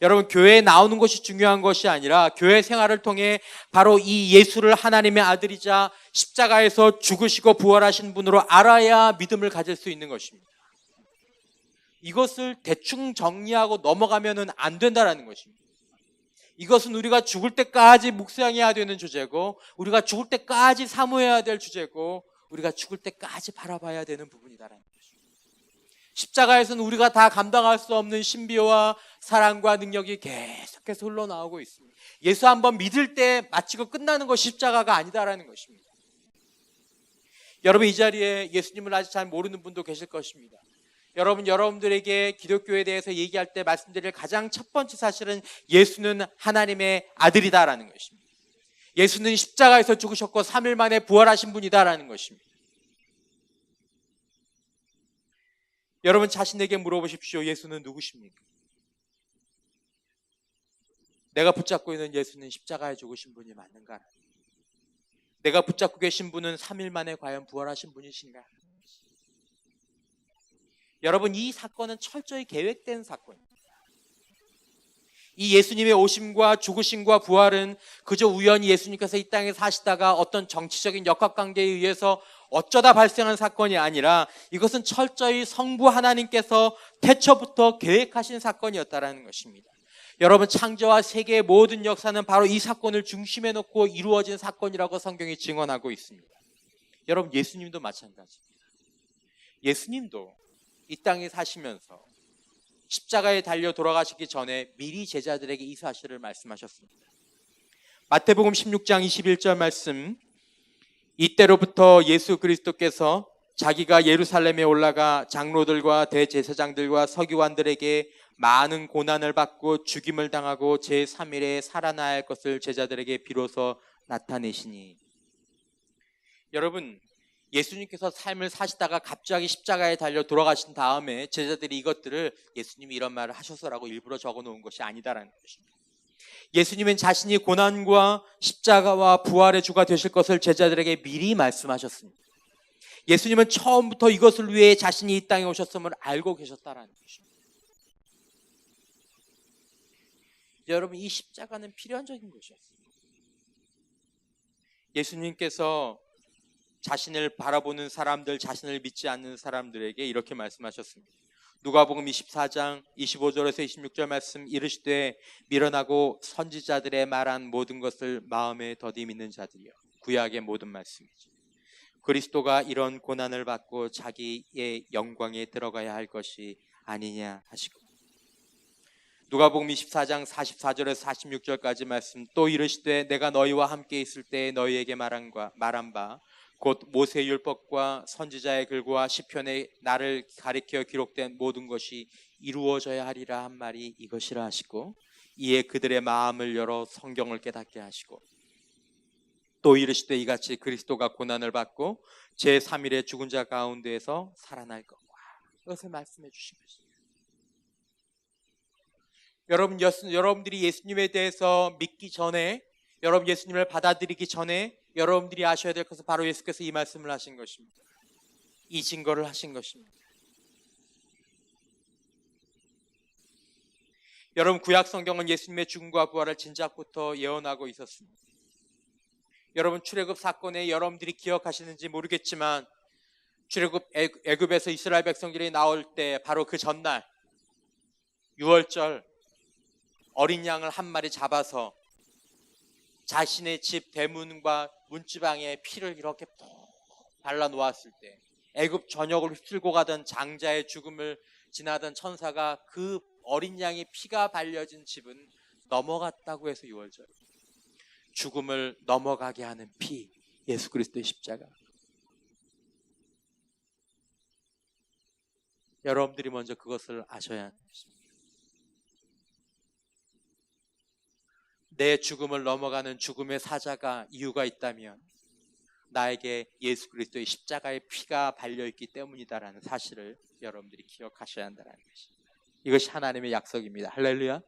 여러분, 교회에 나오는 것이 중요한 것이 아니라 교회 생활을 통해 바로 이 예수를 하나님의 아들이자 십자가에서 죽으시고 부활하신 분으로 알아야 믿음을 가질 수 있는 것입니다. 이것을 대충 정리하고 넘어가면 안 된다는 것입니다. 이것은 우리가 죽을 때까지 묵상해야 되는 주제고, 우리가 죽을 때까지 사모해야 될 주제고, 우리가 죽을 때까지 바라봐야 되는 부분이다라는 것입니다. 십자가에서는 우리가 다 감당할 수 없는 신비와 사랑과 능력이 계속해서 흘러나오고 있습니다. 예수 한번 믿을 때 마치고 끝나는 것이 십자가가 아니다라는 것입니다. 여러분, 이 자리에 예수님을 아직 잘 모르는 분도 계실 것입니다. 여러분들에게 기독교에 대해서 얘기할 때 말씀드릴 가장 첫 번째 사실은 예수는 하나님의 아들이다라는 것입니다. 예수는 십자가에서 죽으셨고 3일 만에 부활하신 분이다라는 것입니다. 여러분, 자신에게 물어보십시오. 예수는 누구십니까? 내가 붙잡고 있는 예수는 십자가에 죽으신 분이 맞는가? 내가 붙잡고 계신 분은 3일 만에 과연 부활하신 분이신가? 여러분, 이 사건은 철저히 계획된 사건입니다. 이 예수님의 오심과 죽으심과 부활은 그저 우연히 예수님께서 이 땅에 사시다가 어떤 정치적인 역학관계에 의해서 어쩌다 발생한 사건이 아니라 이것은 철저히 성부 하나님께서 태초부터 계획하신 사건이었다는 것입니다. 여러분, 창조와 세계의 모든 역사는 바로 이 사건을 중심에 놓고 이루어진 사건이라고 성경이 증언하고 있습니다. 여러분, 예수님도 마찬가지입니다. 예수님도 이 땅에 사시면서 십자가에 달려 돌아가시기 전에 미리 제자들에게 이 사실을 말씀하셨습니다. 마태복음 16장 21절 말씀, 이때로부터 예수 그리스도께서 자기가 예루살렘에 올라가 장로들과 대제사장들과 서기관들에게 많은 고난을 받고 죽임을 당하고 제3일에 살아나야 할 것을 제자들에게 비로소 나타내시니. 여러분, 예수님께서 삶을 사시다가 갑자기 십자가에 달려 돌아가신 다음에 제자들이 이것들을 예수님이 이런 말을 하셔서라고 일부러 적어놓은 것이 아니다라는 것입니다. 예수님은 자신이 고난과 십자가와 부활의 주가 되실 것을 제자들에게 미리 말씀하셨습니다. 예수님은 처음부터 이것을 위해 자신이 이 땅에 오셨음을 알고 계셨다라는 것입니다. 여러분, 이 십자가는 필연적인 것이었습니다. 예수님께서 자신을 바라보는 사람들, 자신을 믿지 않는 사람들에게 이렇게 말씀하셨습니다. 누가복음 24장 25절에서 26절 말씀, 이르시되 미련하고 선지자들의 말한 모든 것을 마음에 더디 믿는 자들이여. 구약의 모든 말씀이죠. 그리스도가 이런 고난을 받고 자기의 영광에 들어가야 할 것이 아니냐 하시고, 누가복음 24장 44절에서 46절까지 말씀, 또 이르시되 내가 너희와 함께 있을 때 너희에게 말한 바 곧 모세의 율법과 선지자의 글과 시편에 나를 가리켜 기록된 모든 것이 이루어져야 하리라 한 말이 이것이라 하시고, 이에 그들의 마음을 열어 성경을 깨닫게 하시고, 또 이르시되 이같이 그리스도가 고난을 받고 제3일에 죽은 자 가운데에서 살아날 것과, 이것을 말씀해 주신 것입니다. 여러분들이 예수님에 대해서 믿기 전에, 여러분 예수님을 받아들이기 전에 여러분들이 아셔야 될 것은 바로 예수께서 이 말씀을 하신 것입니다. 이 증거를 하신 것입니다. 여러분, 구약 성경은 예수님의 죽음과 부활을 진작부터 예언하고 있었습니다. 여러분, 출애굽 사건에 여러분들이 기억하시는지 모르겠지만, 출애굽 애굽에서 이스라엘 백성들이 나올 때 바로 그 전날 유월절 어린 양을 한 마리 잡아서 자신의 집 대문과 문지방에 피를 이렇게 발라 놓았을 때, 애굽 전역을 휩쓸고 가던 장자의 죽음을 지나던 천사가 그 어린 양의 피가 발려진 집은 넘어갔다고 해서 유월절, 죽음을 넘어가게 하는 피, 예수 그리스도의 십자가. 여러분들이 먼저 그것을 아셔야 하는 것입니다. 내 죽음을 넘어가는 죽음의 사자가 이유가 있다면 나에게 예수 그리스도의 십자가의 피가 발려있기 때문이다라는 사실을 여러분들이 기억하셔야 한다는 것입니다. 이것이 하나님의 약속입니다. 할렐루야.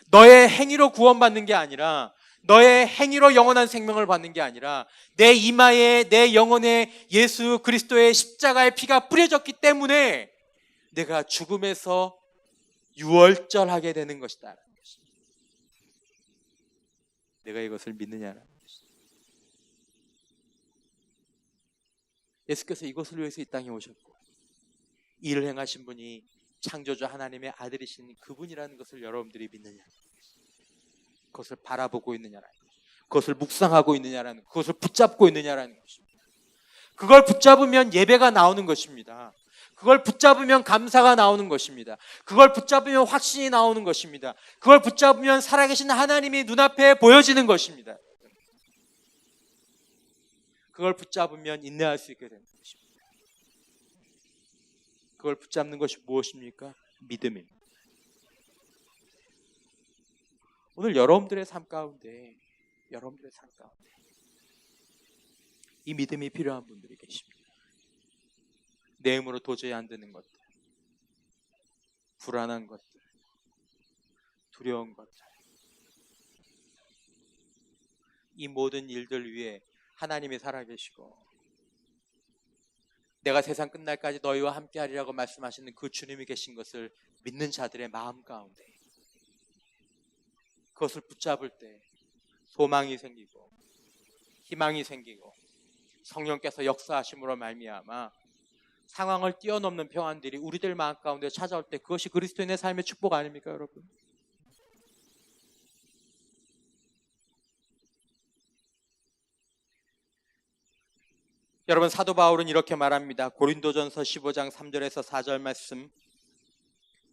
너의 행위로 구원받는 게 아니라, 너의 행위로 영원한 생명을 받는 게 아니라, 내 이마에, 내 영혼에 예수 그리스도의 십자가의 피가 뿌려졌기 때문에 내가 죽음에서 유월절하게 되는 것이다. 내가 이것을 믿느냐라는 것이다. 예수께서 이것을 위해서 이 땅에 오셨고, 이를 행하신 분이 창조주 하나님의 아들이신 그분이라는 것을 여러분들이 믿느냐, 그것을 바라보고 있느냐라는 것, 그것을 묵상하고 있느냐라는 것, 그것을 붙잡고 있느냐라는 것입니다. 그걸 붙잡으면 예배가 나오는 것입니다. 그걸 붙잡으면 감사가 나오는 것입니다. 그걸 붙잡으면 확신이 나오는 것입니다. 그걸 붙잡으면 살아계신 하나님이 눈앞에 보여지는 것입니다. 그걸 붙잡으면 인내할 수 있게 되는 것입니다. 그걸 붙잡는 것이 무엇입니까? 믿음입니다. 오늘 여러분들의 삶 가운데 이 믿음이 필요한 분들이 계십니다. 내 힘으로 도저히 안 되는 것들, 불안한 것들, 두려운 것들, 이 모든 일들 위에 하나님이 살아계시고 내가 세상 끝날까지 너희와 함께하리라고 말씀하시는 그 주님이 계신 것을 믿는 자들의 마음 가운데, 그것을 붙잡을 때 소망이 생기고 희망이 생기고 성령께서 역사하심으로 말미암아 상황을 뛰어넘는 평안들이 우리들 마음 가운데 찾아올 때, 그것이 그리스도인의 삶의 축복 아닙니까, 여러분? 여러분, 사도 바울은 이렇게 말합니다. 고린도전서 15장 3절에서 4절 말씀,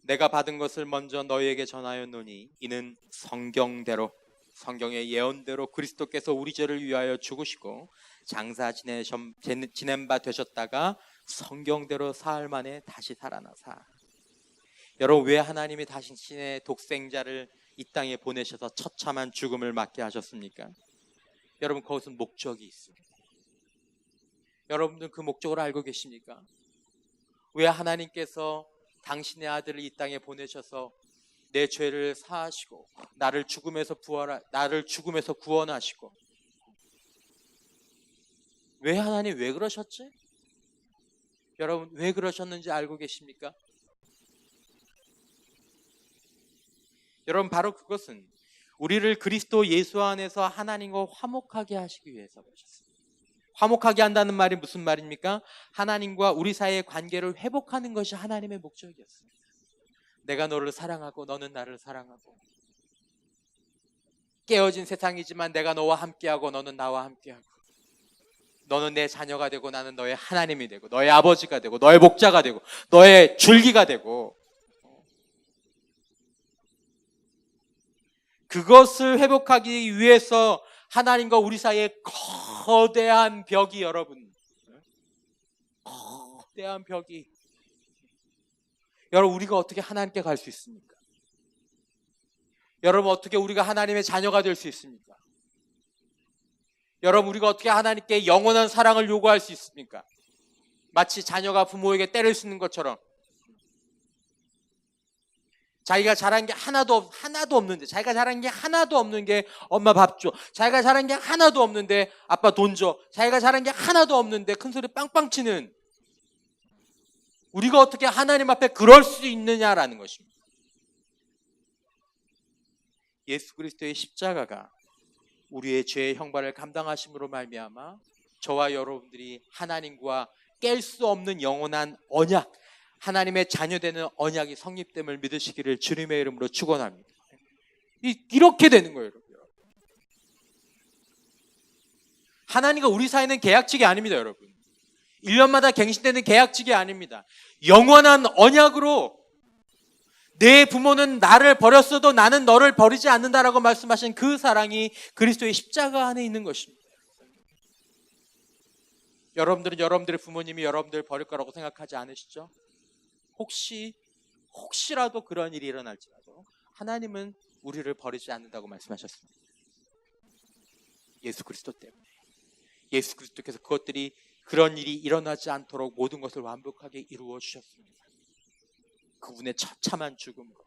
내가 받은 것을 먼저 너희에게 전하였노니 이는 성경대로, 성경의 예언대로 그리스도께서 우리 죄를 위하여 죽으시고 장사 지낸 바 되셨다가 성경대로 사흘 만에 다시 살아나사. 여러분, 왜 하나님이 당신의 독생자를 이 땅에 보내셔서 처참한 죽음을 맞게 하셨습니까? 여러분, 그것은 목적이 있습니다. 여러분들 그 목적을 알고 계십니까? 왜 하나님께서 당신의 아들을 이 땅에 보내셔서 내 죄를 사하시고 나를 죽음에서 구원하시고, 왜 하나님 왜 그러셨지? 여러분, 왜 그러셨는지 알고 계십니까? 여러분, 바로 그것은 우리를 그리스도 예수 안에서 하나님과 화목하게 하시기 위해서 그러셨습니다. 화목하게 한다는 말이 무슨 말입니까? 하나님과 우리 사이의 관계를 회복하는 것이 하나님의 목적이었습니다. 내가 너를 사랑하고 너는 나를 사랑하고, 깨어진 세상이지만 내가 너와 함께하고 너는 나와 함께하고, 너는 내 자녀가 되고 나는 너의 하나님이 되고, 너의 아버지가 되고, 너의 목자가 되고, 너의 줄기가 되고, 그것을 회복하기 위해서 하나님과 우리 사이에 거대한 벽이, 여러분, 거대한 벽이 여러분, 우리가 어떻게 하나님께 갈 수 있습니까? 여러분, 어떻게 우리가 하나님의 자녀가 될 수 있습니까? 여러분, 우리가 어떻게 하나님께 영원한 사랑을 요구할 수 있습니까? 마치 자녀가 부모에게 때를 쓰는 것처럼 자기가 잘한 게 하나도 없는데, 자기가 잘한 게 하나도 없는 게 엄마 밥 줘, 자기가 잘한 게 하나도 없는데 아빠 돈 줘, 자기가 잘한 게 하나도 없는데 큰 소리 빵빵 치는, 우리가 어떻게 하나님 앞에 그럴 수 있느냐라는 것입니다. 예수 그리스도의 십자가가 우리의 죄의 형벌을 감당하심으로 말미암아 저와 여러분들이 하나님과 깰 수 없는 영원한 언약, 하나님의 자녀되는 언약이 성립됨을 믿으시기를 주님의 이름으로 축원합니다. 이렇게 되는 거예요, 여러분. 하나님과 우리 사이는 계약직이 아닙니다, 여러분. 1년마다 갱신되는 계약직이 아닙니다. 영원한 언약으로 내 부모는 나를 버렸어도 나는 너를 버리지 않는다라고 말씀하신 그 사랑이 그리스도의 십자가 안에 있는 것입니다. 여러분들은 여러분들의 부모님이 여러분들을 버릴 거라고 생각하지 않으시죠? 혹시라도 그런 일이 일어날지라도 하나님은 우리를 버리지 않는다고 말씀하셨습니다. 예수 그리스도 때문에. 예수 그리스도께서 그런 일이 일어나지 않도록 모든 것을 완벽하게 이루어 주셨습니다. 그분의 처참한 죽음으로,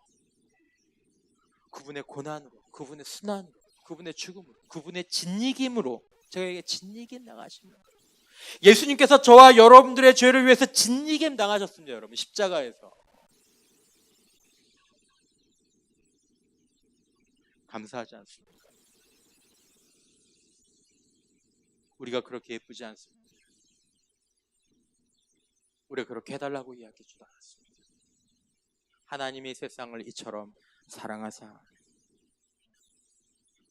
그분의 고난으로, 그분의 순환으로, 그분의 죽음으로, 그분의 진이김으로 저에게 진이김 당하십니다. 예수님께서 저와 여러분들의 죄를 위해서 진이김 당하셨습니다, 여러분. 십자가에서. 감사하지 않습니까? 우리가 그렇게 예쁘지 않습니다. 우리가 그렇게 해달라고 이야기하지도 않았습니다. 하나님이 세상을 이처럼 사랑하사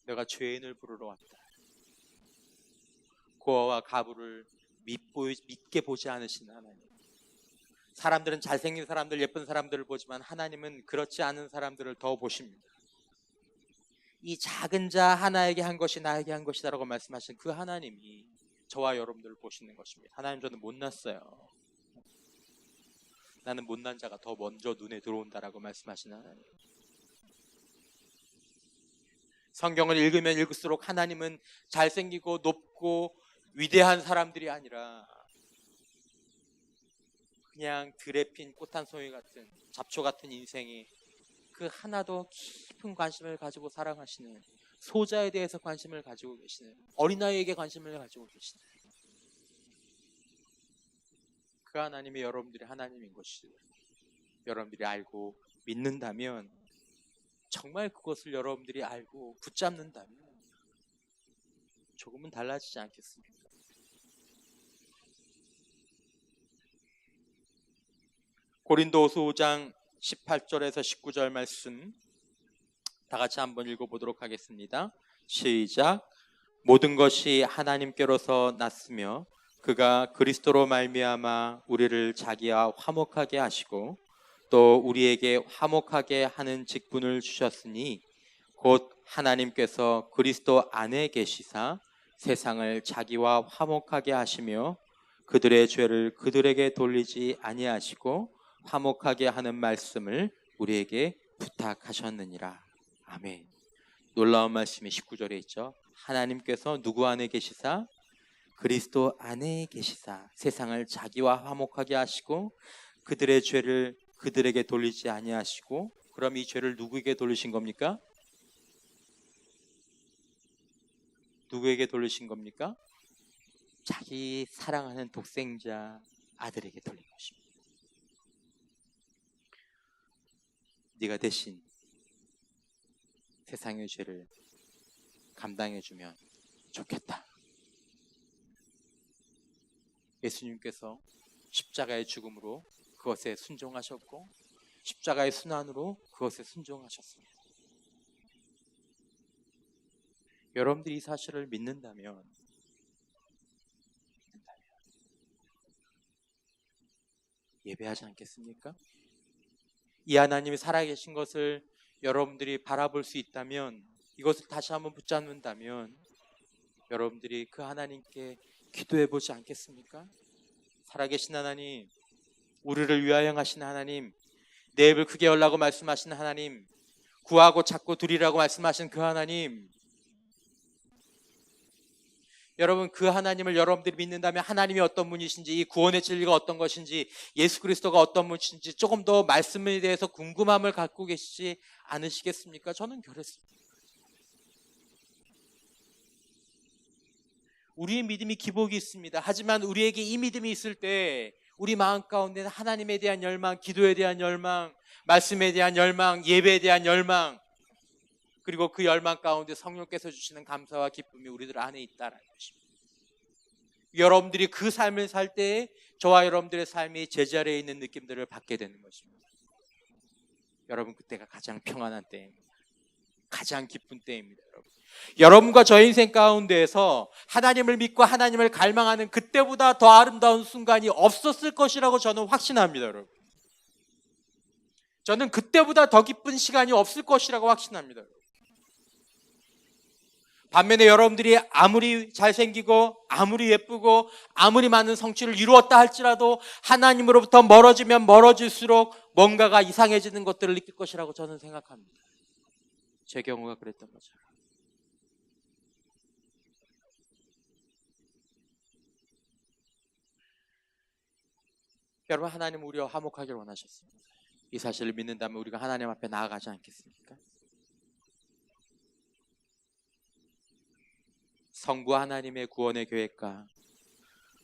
내가 죄인을 부르러 왔다. 고아와 가부를 믿게 보지 않으신 하나님. 사람들은 잘생긴 사람들, 예쁜 사람들을 보지만 하나님은 그렇지 않은 사람들을 더 보십니다. 이 작은 자 하나에게 한 것이 나에게 한 것이다라고 말씀하신 그 하나님이 저와 여러분들을 보시는 것입니다. 하나님, 저는 못났어요. 나는 못난 자가 더 먼저 눈에 들어온다라고 말씀하신 하나님. 성경을 읽으면 읽을수록 하나님은 잘생기고 높고 위대한 사람들이 아니라 그냥 들에 핀 꽃 한 송이 같은 잡초 같은 인생이 그 하나도 깊은 관심을 가지고 사랑하시는, 소자에 대해서 관심을 가지고 계시는, 어린아이에게 관심을 가지고 계시는 그 하나님이 여러분들의 하나님인 것을 여러분들이 알고 믿는다면, 정말 그것을 여러분들이 알고 붙잡는다면 조금은 달라지지 않겠습니까? 고린도후서 5장 18절에서 19절 말씀 다 같이 한번 읽어보도록 하겠습니다. 시작. 모든 것이 하나님께로서 났으며 그가 그리스도로 말미암아 우리를 자기와 화목하게 하시고 또 우리에게 화목하게 하는 직분을 주셨으니 곧 하나님께서 그리스도 안에 계시사 세상을 자기와 화목하게 하시며 그들의 죄를 그들에게 돌리지 아니하시고 화목하게 하는 말씀을 우리에게 부탁하셨느니라. 아멘. 놀라운 말씀이 19절에 있죠. 하나님께서 누구 안에 계시사? 그리스도 안에 계시사 세상을 자기와 화목하게 하시고 그들의 죄를 그들에게 돌리지 아니하시고. 그럼 이 죄를 누구에게 돌리신 겁니까? 누구에게 돌리신 겁니까? 자기 사랑하는 독생자 아들에게 돌린 것입니다. 네가 대신 세상의 죄를 감당해주면 좋겠다. 예수님께서 십자가의 죽음으로 그것에 순종하셨고 십자가의 순환으로 그것에 순종하셨습니다. 여러분들이 이 사실을 믿는다면 예배하지 않겠습니까? 이 하나님이 살아계신 것을 여러분들이 바라볼 수 있다면, 이것을 다시 한번 붙잡는다면 여러분들이 그 하나님께 기도해 보지 않겠습니까? 살아계신 하나님, 우리를 위하여 하신 하나님, 내 입을 크게 열라고 말씀하신 하나님, 구하고 찾고 두리라고 말씀하신 그 하나님, 여러분 그 하나님을 여러분들이 믿는다면 하나님이 어떤 분이신지, 이 구원의 진리가 어떤 것인지, 예수 그리스도가 어떤 분이신지 조금 더 말씀에 대해서 궁금함을 갖고 계시지 않으시겠습니까? 저는 그렇습니다. 우리의 믿음이 기복이 있습니다. 하지만 우리에게 이 믿음이 있을 때 우리 마음 가운데는 하나님에 대한 열망, 기도에 대한 열망, 말씀에 대한 열망, 예배에 대한 열망, 그리고 그 열망 가운데 성령께서 주시는 감사와 기쁨이 우리들 안에 있다는 것입니다. 여러분들이 그 삶을 살 때에 저와 여러분들의 삶이 제자리에 있는 느낌들을 받게 되는 것입니다. 여러분 그때가 가장 평안한 때입니다. 가장 기쁜 때입니다. 여러분과 저 인생 가운데에서 하나님을 믿고 하나님을 갈망하는 그때보다 더 아름다운 순간이 없었을 것이라고 저는 확신합니다. 여러분, 저는 그때보다 더 기쁜 시간이 없을 것이라고 확신합니다. 반면에 여러분들이 아무리 잘생기고 아무리 예쁘고 아무리 많은 성취를 이루었다 할지라도 하나님으로부터 멀어지면 멀어질수록 뭔가가 이상해지는 것들을 느낄 것이라고 저는 생각합니다. 제 경우가 그랬던 거죠. 여러분, 하나님 우리와 화목하기를 원하셨습니다. 이 사실을 믿는다면 우리가 하나님 앞에 나아가지 않겠습니까? 성부 하나님의 구원의 계획과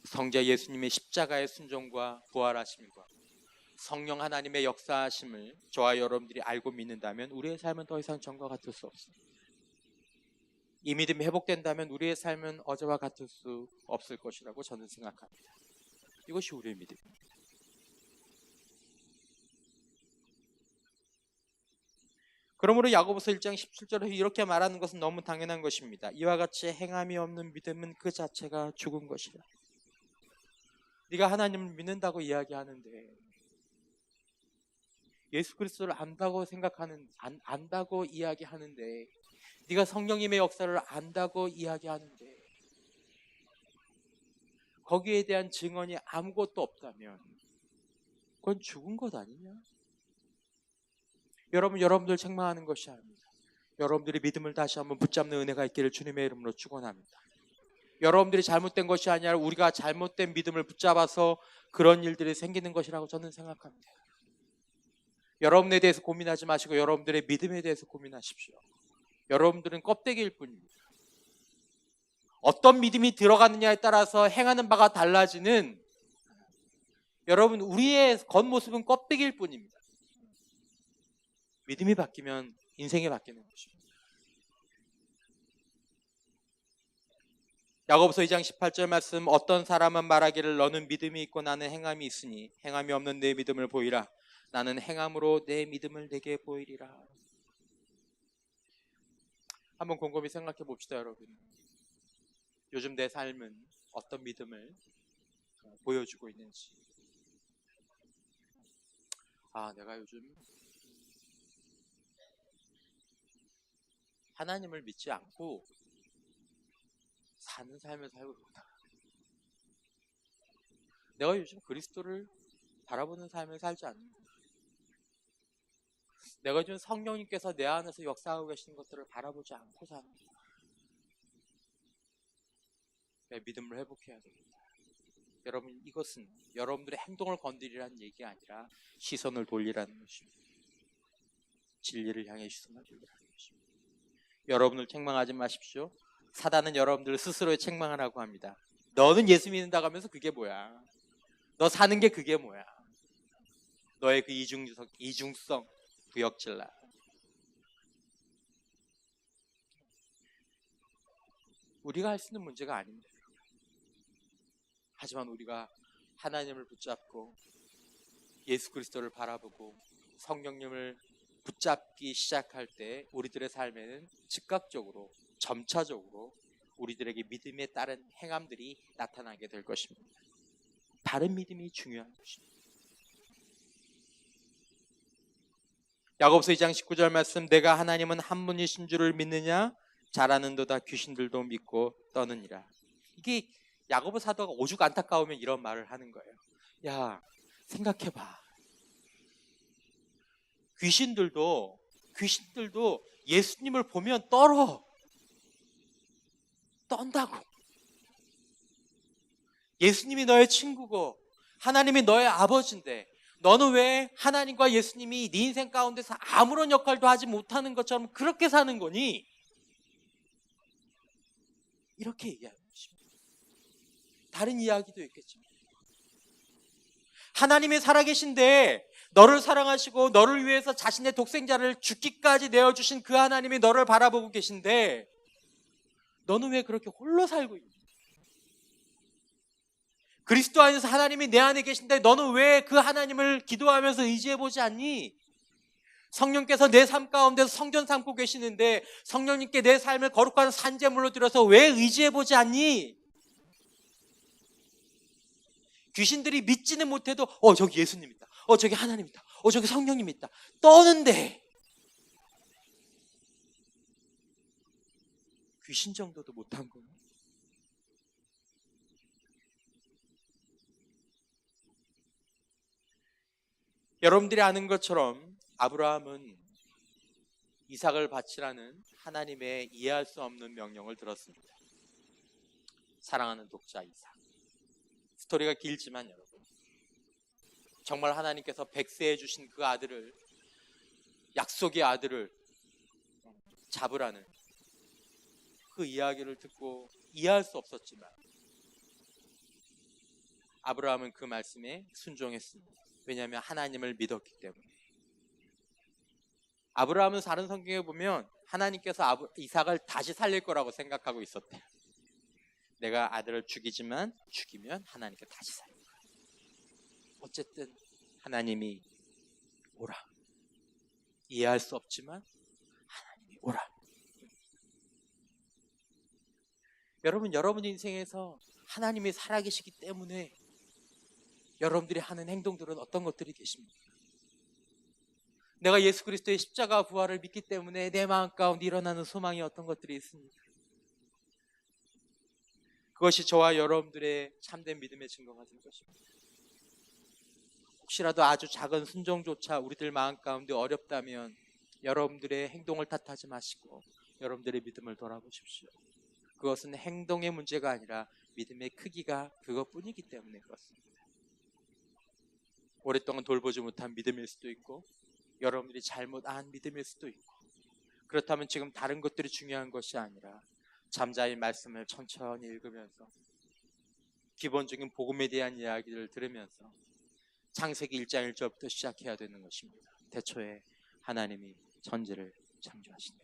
성자 예수님의 십자가의 순종과 부활하심과 성령 하나님의 역사하심을 저와 여러분들이 알고 믿는다면 우리의 삶은 더 이상 전과 같을 수 없습니다. 이 믿음이 회복된다면 우리의 삶은 어제와 같을 수 없을 것이라고 저는 생각합니다. 이것이 우리의 믿음입니다. 그러므로 야고보서 1장 17절에서 이렇게 말하는 것은 너무 당연한 것입니다. 이와 같이 행함이 없는 믿음은 그 자체가 죽은 것이라. 네가 하나님을 믿는다고 이야기하는데 예수 그리스도를 안다고 안다고 이야기하는데, 네가 성령님의 역사를 안다고 이야기하는데 거기에 대한 증언이 아무것도 없다면 그건 죽은 것 아니냐? 여러분들 책망하는 것이 아닙니다. 여러분들이 믿음을 다시 한번 붙잡는 은혜가 있기를 주님의 이름으로 축원합니다. 여러분들이 잘못된 것이 아니라 우리가 잘못된 믿음을 붙잡아서 그런 일들이 생기는 것이라고 저는 생각합니다. 여러분에 대해서 고민하지 마시고 여러분들의 믿음에 대해서 고민하십시오. 여러분들은 껍데기일 뿐입니다. 어떤 믿음이 들어가느냐에 따라서 행하는 바가 달라지는, 여러분 우리의 겉모습은 껍데기일 뿐입니다. 믿음이 바뀌면 인생이 바뀌는 것입니다. 야고보서 2장 18절 말씀, 어떤 사람은 말하기를 너는 믿음이 있고 나는 행함이 있으니 행함이 없는 내 믿음을 보이라. 나는 행함으로 내 믿음을 내게 보이리라. 한번 곰곰이 생각해 봅시다. 여러분, 요즘 내 삶은 어떤 믿음을 보여주고 있는지. 내가 요즘 하나님을 믿지 않고 사는 삶을 살고 있구나. 내가 요즘 그리스도를 바라보는 삶을 살지 않는다. 내가 요즘 성령님께서 내 안에서 역사하고 계시는 것들을 바라보지 않고 사는구나. 내 믿음을 회복해야 되겠다. 여러분, 이것은 여러분들의 행동을 건드리라는 얘기가 아니라 시선을 돌리라는 것입니다. 진리를 향해 시선을 돌리라는 것입니다. 여러분을 책망하지 마십시오. 사단은 여러분들 스스로의 책망하라고 합니다. 너는 예수 믿는다고 하면서 그게 뭐야? 너 사는 게 그게 뭐야? 너의 그 이중성 구역질라. 우리가 할 수 있는 문제가 아닙니다. 하지만 우리가 하나님을 붙잡고 예수 그리스도를 바라보고 성령님을 붙잡기 시작할 때 우리들의 삶에는 즉각적으로, 점차적으로 우리들에게 믿음에 따른 행함들이 나타나게 될 것입니다. 바른 믿음이 중요한 것입니다. 야고보서 2장 19절 말씀, 내가 하나님은 한 분이신 줄을 믿느냐? 잘하는도다 귀신들도 믿고 떠느니라. 이게 야고보 사도가 오죽 안타까우면 이런 말을 하는 거예요. 야, 생각해봐. 귀신들도 예수님을 보면 떤다고. 예수님이 너의 친구고 하나님이 너의 아버지인데 너는 왜 하나님과 예수님이 네 인생 가운데서 아무런 역할도 하지 못하는 것처럼 그렇게 사는 거니? 이렇게 얘기하는 것입니다. 다른 이야기도 있겠지만 하나님이 살아계신데 너를 사랑하시고 너를 위해서 자신의 독생자를 죽기까지 내어주신 그 하나님이 너를 바라보고 계신데 너는 왜 그렇게 홀로 살고 있니? 그리스도 안에서 하나님이 내 안에 계신데 너는 왜 그 하나님을 기도하면서 의지해보지 않니? 성령께서 내 삶 가운데서 성전 삼고 계시는데 성령님께 내 삶을 거룩한 산제물로 드려서 왜 의지해보지 않니? 귀신들이 믿지는 못해도 저기 예수님 있다, 저기 하나님 있다, 저기 성령님 있다 떠는데 귀신 정도도 못한 거예요. 여러분들이 아는 것처럼 아브라함은 이삭을 바치라는 하나님의 이해할 수 없는 명령을 들었습니다. 사랑하는 독자 이삭. 스토리가 길지만 여러분, 정말 하나님께서 백세해 주신 그 아들을, 약속의 아들을 잡으라는 그 이야기를 듣고 이해할 수 없었지만 아브라함은 그 말씀에 순종했습니다. 왜냐하면 하나님을 믿었기 때문에. 아브라함은 다른 성경에 보면 하나님께서 이삭을 다시 살릴 거라고 생각하고 있었대요. 내가 아들을 죽이면 하나님께 다시 살릴 거야. 어쨌든 하나님이 오라. 이해할 수 없지만 하나님이 오라. 여러분 인생에서 하나님이 살아계시기 때문에 여러분들이 하는 행동들은 어떤 것들이 계십니까? 내가 예수 그리스도의 십자가 부활을 믿기 때문에 내 마음 가운데 일어나는 소망이 어떤 것들이 있습니까? 그것이 저와 여러분들의 참된 믿음의 증거가 될 것입니다. 혹시라도 아주 작은 순종조차 우리들 마음 가운데 어렵다면 여러분들의 행동을 탓하지 마시고 여러분들의 믿음을 돌아보십시오. 그것은 행동의 문제가 아니라 믿음의 크기가 그것뿐이기 때문에 그렇습니다. 오랫동안 돌보지 못한 믿음일 수도 있고 여러분들이 잘못 안 믿음일 수도 있고, 그렇다면 지금 다른 것들이 중요한 것이 아니라 잠자리 말씀을 천천히 읽으면서 기본적인 복음에 대한 이야기를 들으면서 창세기 1장 1절부터 시작해야 되는 것입니다. 태초에 하나님이 천지를 창조하시니라.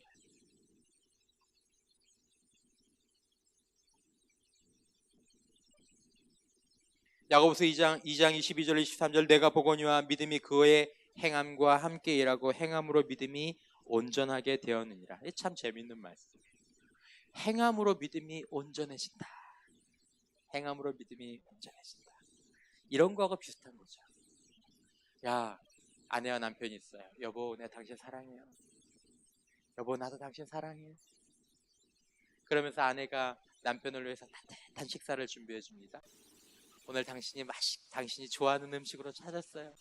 야고보서 2장 22절 23절 내가 보거니와 믿음이 그의 행함과 함께 일하고 행함으로 믿음이 온전하게 되었느니라. 참 재밌는 말씀. 행함으로 믿음이 온전해진다. 행함으로 믿음이 온전해진다. 이런 거하고 비슷한 거죠. 야, 아내와 남편이 있어요. 여보, 내가 당신 사랑해요. 여보, 나도 당신 사랑해요. 그러면서 아내가 남편을 위해서 따뜻한 식사를 준비해 줍니다. 오늘 당신이 좋아하는 음식으로 찾았어요.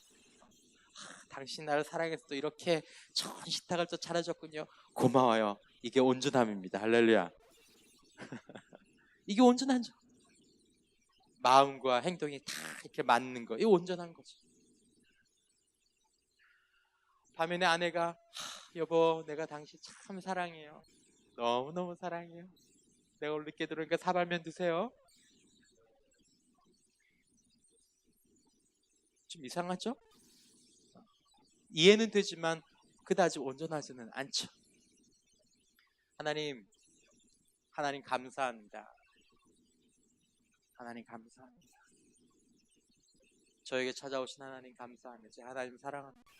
당신 나를 사랑해서 또 이렇게 좋은 식탁을 또 차려줬군요. 고마워요. 이게 온전함입니다. 할렐루야. 이게 온전하죠. 마음과 행동이 다 이렇게 맞는 거, 이게 온전한 거죠. 반면에 아내가 여보, 내가 당신 참 사랑해요. 너무너무 사랑해요. 내가 오늘 늦게 들어오니까 사발면 드세요. 좀 이상하죠? 이해는 되지만 그다지 온전하지는 않죠. 하나님 감사합니다. 하나님 감사합니다. 저에게 찾아오신 하나님 감사합니다. 제가 하나님 사랑합니다.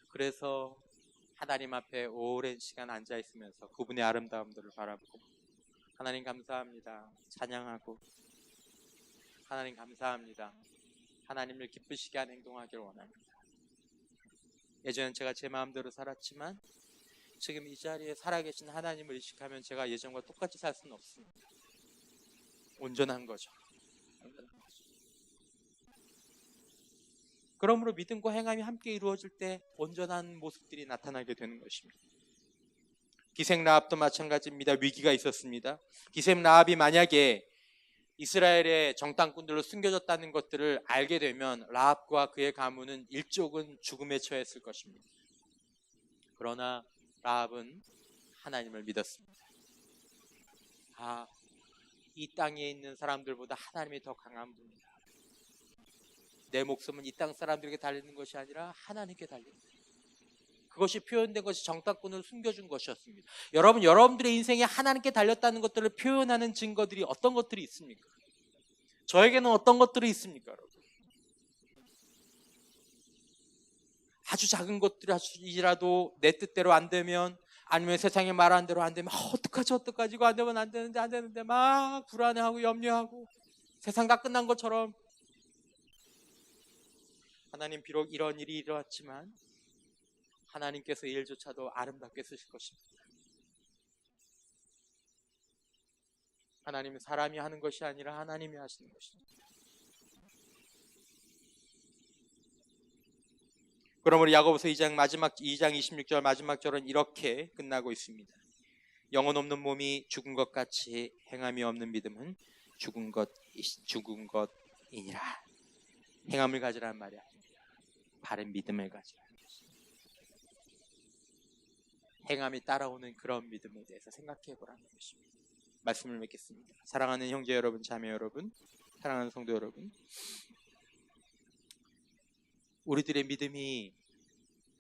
그래서 하나님 앞에 오랜 시간 앉아 있으면서 그분의 아름다움들을 바라보고 하나님 감사합니다. 찬양하고 하나님 감사합니다. 하나님을 기쁘시게 하는 행동하기를 원합니다. 예전엔 제가 제 마음대로 살았지만 지금 이 자리에 살아계신 하나님을 의식하면 제가 예전과 똑같이 살 수는 없습니다. 온전한 거죠. 그러므로 믿음과 행함이 함께 이루어질 때 온전한 모습들이 나타나게 되는 것입니다. 기생 라합도 마찬가지입니다. 위기가 있었습니다. 기생 라합이 만약에 이스라엘의 정탐꾼들로 숨겨졌다는 것들을 알게 되면 라합과 그의 가문은 일족은 죽음에 처했을 것입니다. 그러나 라합은 하나님을 믿었습니다. 이 땅에 있는 사람들보다 하나님이 더 강한 분이다. 내 목숨은 이 땅 사람들에게 달리는 것이 아니라 하나님께 달린다. 그것이 표현된 것이 정탐꾼을 숨겨준 것이었습니다. 여러분, 여러분들의 인생에 하나님께 달렸다는 것들을 표현하는 증거들이 어떤 것들이 있습니까? 저에게는 어떤 것들이 있습니까, 여러분? 아주 작은 것들이라도 내 뜻대로 안 되면, 아니면 세상이 말하는 대로 안 되면 어떡하지 이거 안 되면 안 되는데 막 불안해하고 염려하고 세상 다 끝난 것처럼. 하나님, 비록 이런 일이 일어났지만 하나님께서 이 일조차도 아름답게 쓰실 것입니다. 하나님은 사람이 하는 것이 아니라 하나님이 하시는 것입니다. 그러므로 야고보서 2장 26절 마지막 절은 이렇게 끝나고 있습니다. 영혼 없는 몸이 죽은 것 같이 행함이 없는 믿음은 죽은 것이니라. 행함을 가지라는 말이 아닙니다. 바른 믿음을 가지라는 것입니다. 행함이 따라오는 그런 믿음에 대해서 생각해 보라는 것입니다. 말씀을 맺겠습니다. 사랑하는 형제 여러분, 자매 여러분, 사랑하는 성도 여러분, 우리들의 믿음이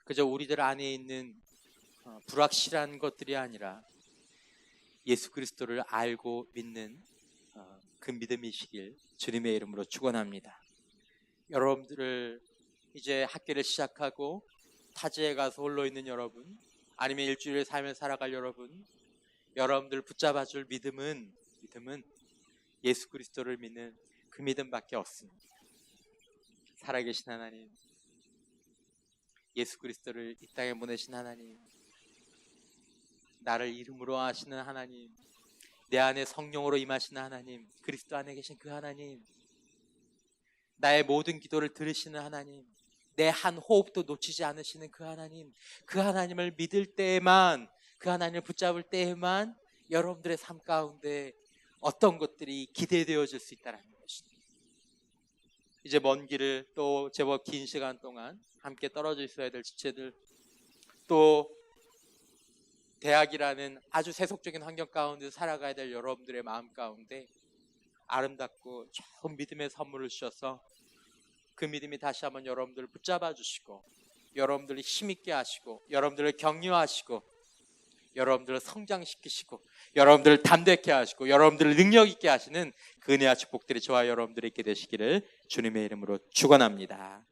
그저 우리들 안에 있는 불확실한 것들이 아니라 예수 그리스도를 알고 믿는 그 믿음이시길 주님의 이름으로 축원합니다. 여러분들을 이제 학교를 시작하고 타지에 가서 홀로 있는 여러분, 아니면 일주일의 삶을 살아갈 여러분, 여러분들 붙잡아줄 믿음은 예수 그리스도를 믿는 그 믿음밖에 없습니다. 살아계신 하나님, 예수 그리스도를 이 땅에 보내신 하나님, 나를 이름으로 하시는 하나님, 내 안에 성령으로 임하시는 하나님, 그리스도 안에 계신 그 하나님, 나의 모든 기도를 들으시는 하나님, 내 한 호흡도 놓치지 않으시는 그 하나님, 그 하나님을 믿을 때에만, 그 하나님을 붙잡을 때에만 여러분들의 삶 가운데 어떤 것들이 기대되어질 수 있다는 것입니다. 이제 먼 길을 또 제법 긴 시간 동안 함께 떨어져 있어야 될 지체들, 또 대학이라는 아주 세속적인 환경 가운데 살아가야 될 여러분들의 마음 가운데 아름답고 좋은 믿음의 선물을 주셔서 그 믿음이 다시 한번 여러분들을 붙잡아 주시고, 여러분들을 힘있게 하시고, 여러분들을 격려하시고, 여러분들을 성장시키시고, 여러분들을 담대케 하시고, 여러분들을 능력있게 하시는 그 은혜와 축복들이 저와 여러분들이 있게 되시기를 주님의 이름으로 축원합니다.